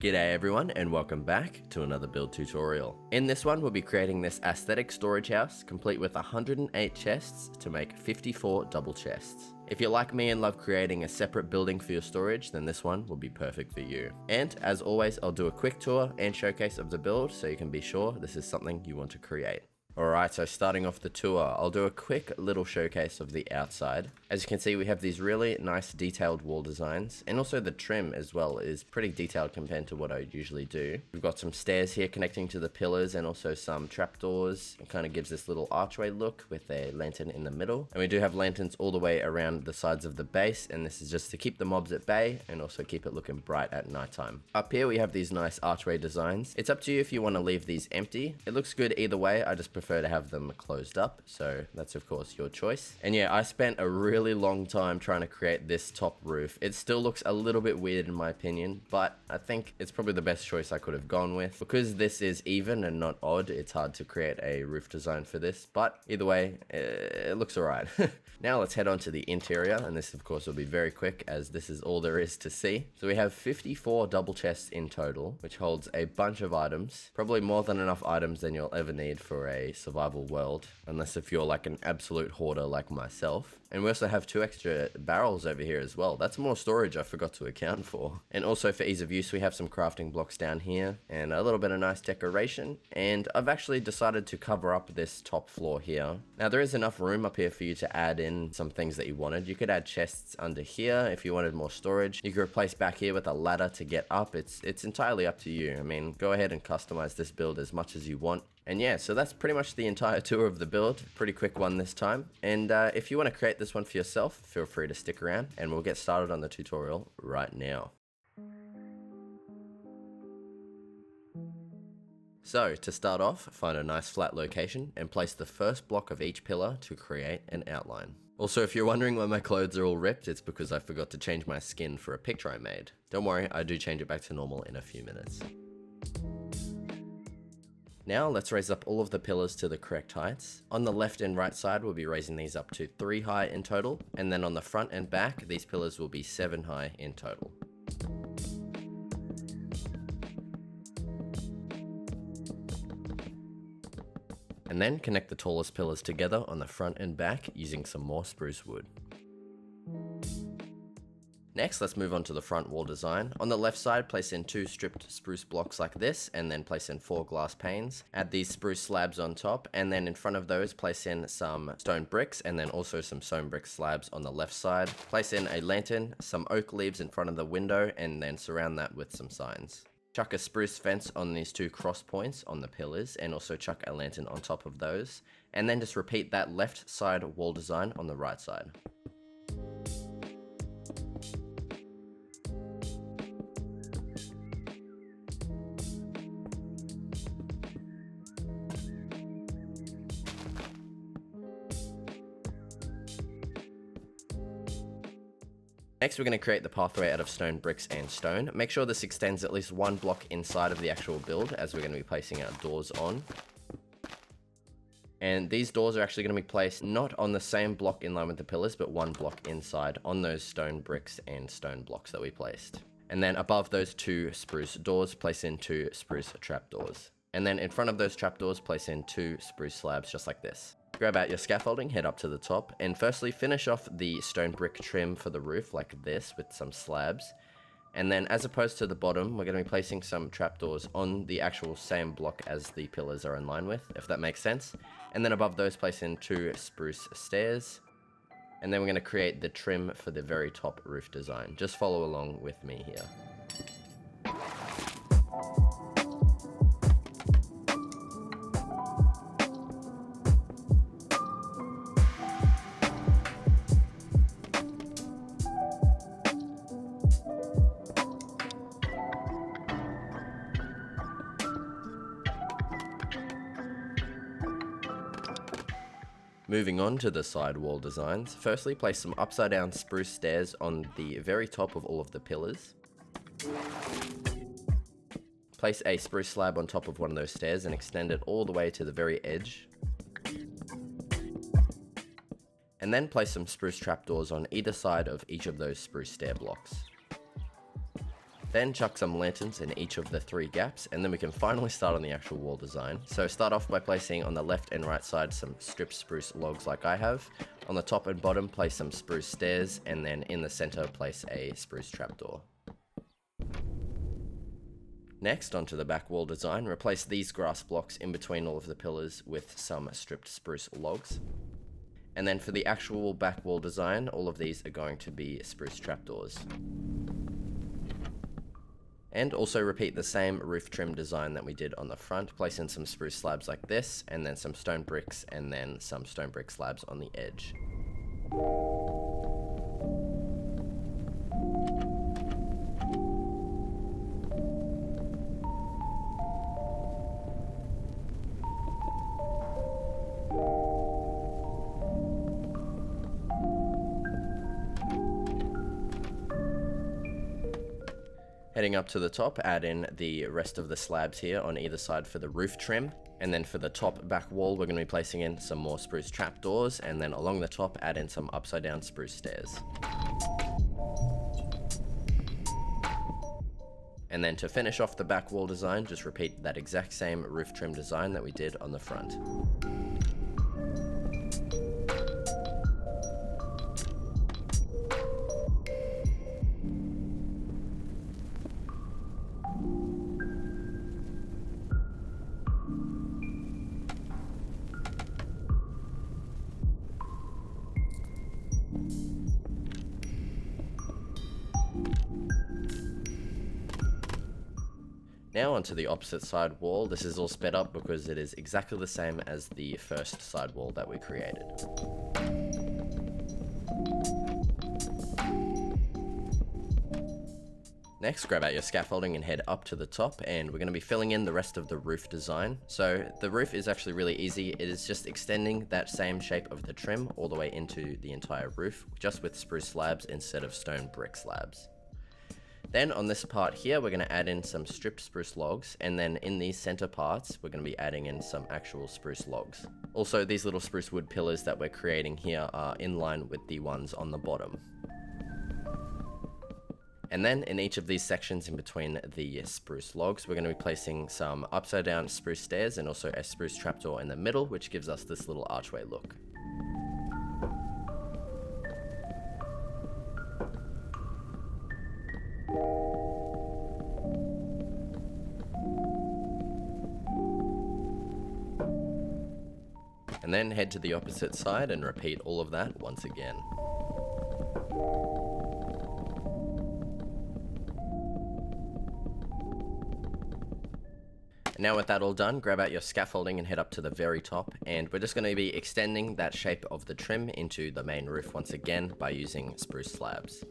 G'day everyone and welcome back to another build tutorial. In this one we'll be creating this aesthetic storage house complete with 108 chests to make 54 double chests. If you're like me and love creating a separate building for your storage, then this one will be perfect for you. And as always, I'll do a quick tour and showcase of the build so you can be sure this is something you want to create. Alright, so starting off the tour, I'll do a quick little showcase of the outside. As you can see, we have these really nice detailed wall designs, and also the trim as well is pretty detailed compared to what I usually do. We've got some stairs here connecting to the pillars and also some trapdoors. It kind of gives this little archway look with a lantern in the middle. And we do have lanterns all the way around the sides of the base, and this is just to keep the mobs at bay and also keep it looking bright at nighttime. Up here we have these nice archway designs. It's up to you if you want to leave these empty. It looks good either way, I just prefer to have them closed up, so that's of course your choice. And yeah, I spent a really long time trying to create this top roof. It still looks a little bit weird in my opinion, but I think it's probably the best choice I could have gone with. Because this is even and not odd, it's hard to create a roof design for this, but either way, it looks alright. Now let's head on to the interior, and this of course will be very quick as this is all there is to see. So we have 54 double chests in total, which holds a bunch of items, probably more than enough items than you'll ever need for a survival world, unless if you're like an absolute hoarder like myself. And we also have 2 extra barrels over here as well. That's more storage I forgot to account for. And also for ease of use, we have some crafting blocks down here and a little bit of nice decoration. And I've actually decided to cover up this top floor here. Now there is enough room up here for you to add in some things that you wanted. You could add chests under here if you wanted more storage. You could replace back here with a ladder to get up. It's entirely up to you. I mean, go ahead and customize this build as much as you want. And yeah, so that's pretty much the entire tour of the build. Pretty quick one this time. And if you want to create this one for yourself, feel free to stick around and we'll get started on the tutorial right now. So to start off, find a nice flat location and place the first block of each pillar to create an outline. Also, if you're wondering why my clothes are all ripped, it's because I forgot to change my skin for a picture I made. Don't worry, I do change it back to normal in a few minutes. Now let's raise up all of the pillars to the correct heights. On the left and right side we'll be raising these up to 3 high in total, and then on the front and back these pillars will be 7 high in total. And then connect the tallest pillars together on the front and back using some more spruce wood. Next, let's move on to the front wall design. On the left side, place in 2 stripped spruce blocks like this, and then place in 4 glass panes. Add these spruce slabs on top, and then in front of those, place in some stone bricks, and then also some stone brick slabs on the left side. Place in a lantern, some oak leaves in front of the window, and then surround that with some signs. Chuck a spruce fence on these 2 cross points on the pillars, and also chuck a lantern on top of those. And then just repeat that left side wall design on the right side. Next, we're going to create the pathway out of stone bricks and stone. Make sure this extends at least 1 block inside of the actual build, as we're going to be placing our doors on. And these doors are actually going to be placed not on the same block in line with the pillars, but 1 block inside on those stone bricks and stone blocks that we placed. And then above those 2 spruce doors, place in 2 spruce trapdoors. And then in front of those trapdoors, place in 2 spruce slabs just like this. Grab out your scaffolding, head up to the top, and firstly finish off the stone brick trim for the roof like this with some slabs. And then as opposed to the bottom, we're going to be placing some trapdoors on the actual same block as the pillars are in line with, if that makes sense. And then above those, place in 2 spruce stairs. And then we're going to create the trim for the very top roof design. Just follow along with me here. Moving on to the side wall designs, firstly place some upside down spruce stairs on the very top of all of the pillars. Place a spruce slab on top of one of those stairs and extend it all the way to the very edge. And then place some spruce trapdoors on either side of each of those spruce stair blocks. Then chuck some lanterns in each of the 3 gaps, and then we can finally start on the actual wall design. So start off by placing on the left and right side some stripped spruce logs like I have. On the top and bottom place some spruce stairs, and then in the center place a spruce trapdoor. Next, onto the back wall design, replace these grass blocks in between all of the pillars with some stripped spruce logs. And then for the actual back wall design, all of these are going to be spruce trapdoors. And also repeat the same roof trim design that we did on the front, place in some spruce slabs like this, and then some stone bricks, and then some stone brick slabs on the edge. Heading up to the top, add in the rest of the slabs here on either side for the roof trim. And then for the top back wall, we're going to be placing in some more spruce trapdoors, and then along the top, add in some upside down spruce stairs. And then to finish off the back wall design, just repeat that exact same roof trim design that we did on the front. Now onto the opposite side wall. This is all sped up because it is exactly the same as the first side wall that we created. Next, grab out your scaffolding and head up to the top, and we're going to be filling in the rest of the roof design. So the roof is actually really easy. It is just extending that same shape of the trim all the way into the entire roof, just with spruce slabs instead of stone brick slabs. Then on this part here, we're going to add in some stripped spruce logs, and then in these center parts, we're going to be adding in some actual spruce logs. Also, these little spruce wood pillars that we're creating here are in line with the ones on the bottom. And then in each of these sections in between the spruce logs, we're going to be placing some upside down spruce stairs and also a spruce trapdoor in the middle, which gives us this little archway look. And then head to the opposite side and repeat all of that once again. And now with that all done, grab out your scaffolding and head up to the very top, and we're just going to be extending that shape of the trim into the main roof once again by using spruce slabs.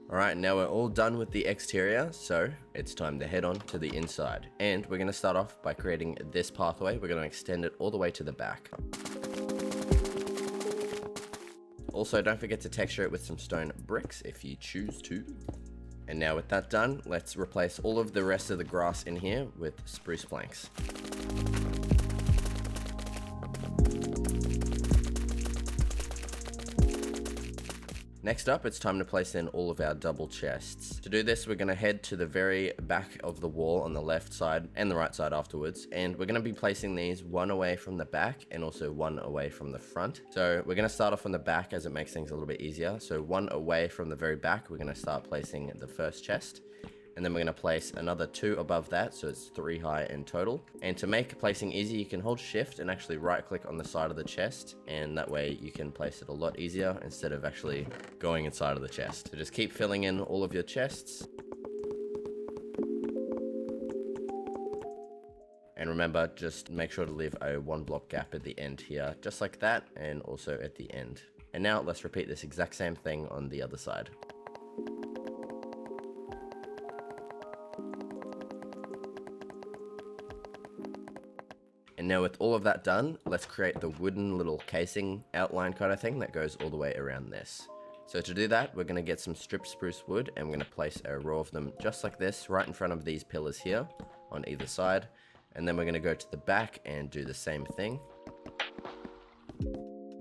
Alright, now we're all done with the exterior, so it's time to head on to the inside. And we're going to start off by creating this pathway. We're going to extend it all the way to the back. Also, don't forget to texture it with some stone bricks if you choose to. And now with that done, let's replace all of the rest of the grass in here with spruce planks. Next up, it's time to place in all of our double chests. To do this, we're going to head to the very back of the wall on the left side and the right side afterwards. And we're going to be placing these one away from the back and also one away from the front. So we're going to start off on the back as it makes things a little bit easier. So one away from the very back, we're going to start placing the first chest. And then we're going to place another 2 above that, so it's 3 high in total. And to make placing easy, you can hold shift and actually right click on the side of the chest, and that way you can place it a lot easier instead of actually going inside of the chest. So just keep filling in all of your chests. And remember, just make sure to leave a 1 block gap at the end here, just like that, and also at the end. And now let's repeat this exact same thing on the other side. And now with all of that done, let's create the wooden little casing outline kind of thing that goes all the way around this. So to do that, we're going to get some stripped spruce wood and we're going to place a row of them just like this right in front of these pillars here on either side. And then we're going to go to the back and do the same thing.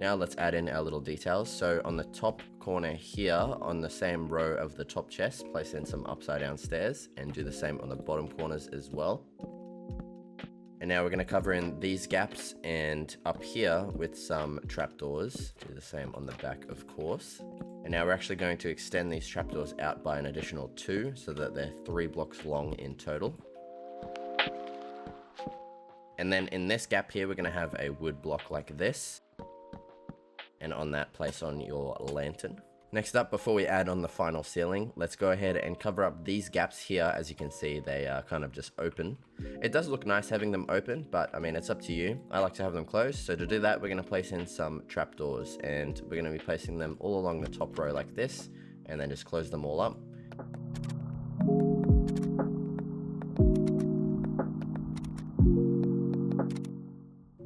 Now let's add in our little details. So on the top corner here, on the same row of the top chest, place in some upside down stairs, and do the same on the bottom corners as well. And now we're going to cover in these gaps and up here with some trapdoors. Do the same on the back, of course. And now we're actually going to extend these trapdoors out by an additional 2, so that they're 3 blocks long in total. And then in this gap here, we're going to have a wood block like this. And on that, place on your lantern. Next up, before we add on the final ceiling, let's go ahead and cover up these gaps here. As you can see, they are kind of just open. It does look nice having them open, but I mean, it's up to you. I like to have them closed. So to do that, we're going to place in some trapdoors, and we're going to be placing them all along the top row like this, and then just close them all up.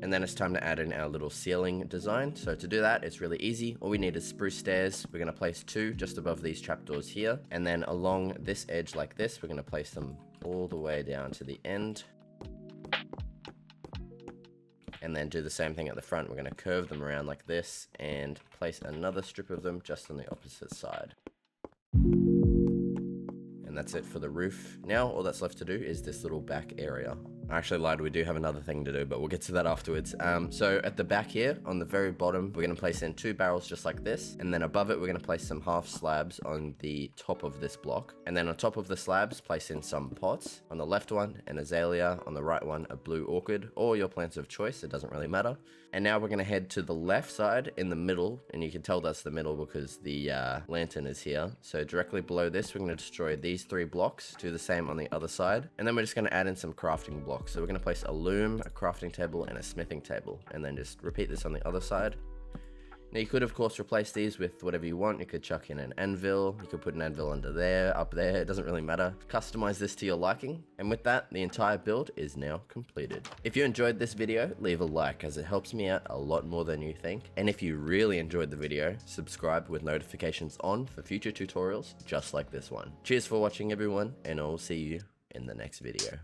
And then it's time to add in our little ceiling design. So to do that, it's really easy. All we need is spruce stairs. We're going to place 2 just above these trapdoors here. And then along this edge like this, we're going to place them all the way down to the end. And then do the same thing at the front. We're going to curve them around like this and place another strip of them just on the opposite side. And that's it for the roof. Now all that's left to do is this little back area. I actually lied, we do have another thing to do, but we'll get to that afterwards. So at the back here, on the very bottom, we're going to place in 2 barrels just like this. And then above it, we're going to place some half slabs on the top of this block. And then on top of the slabs, place in some pots. On the left one, an azalea. On the right one, a blue orchid, or your plants of choice. It doesn't really matter. And now we're going to head to the left side in the middle. And you can tell that's the middle because the lantern is here. So directly below this, we're going to destroy these 3 blocks. Do the same on the other side. And then we're just going to add in some crafting blocks. So we're going to place a loom, a crafting table, and a smithing table, and then just repeat this on the other side. Now you could of course replace these with whatever you want. You could chuck in an anvil, you could put an anvil under there, up there, it doesn't really matter. Customize this to your liking, and with that, the entire build is now completed. If you enjoyed this video, leave a like as it helps me out a lot more than you think. And if you really enjoyed the video, subscribe with notifications on for future tutorials just like this one. Cheers for watching everyone, and I'll see you in the next video.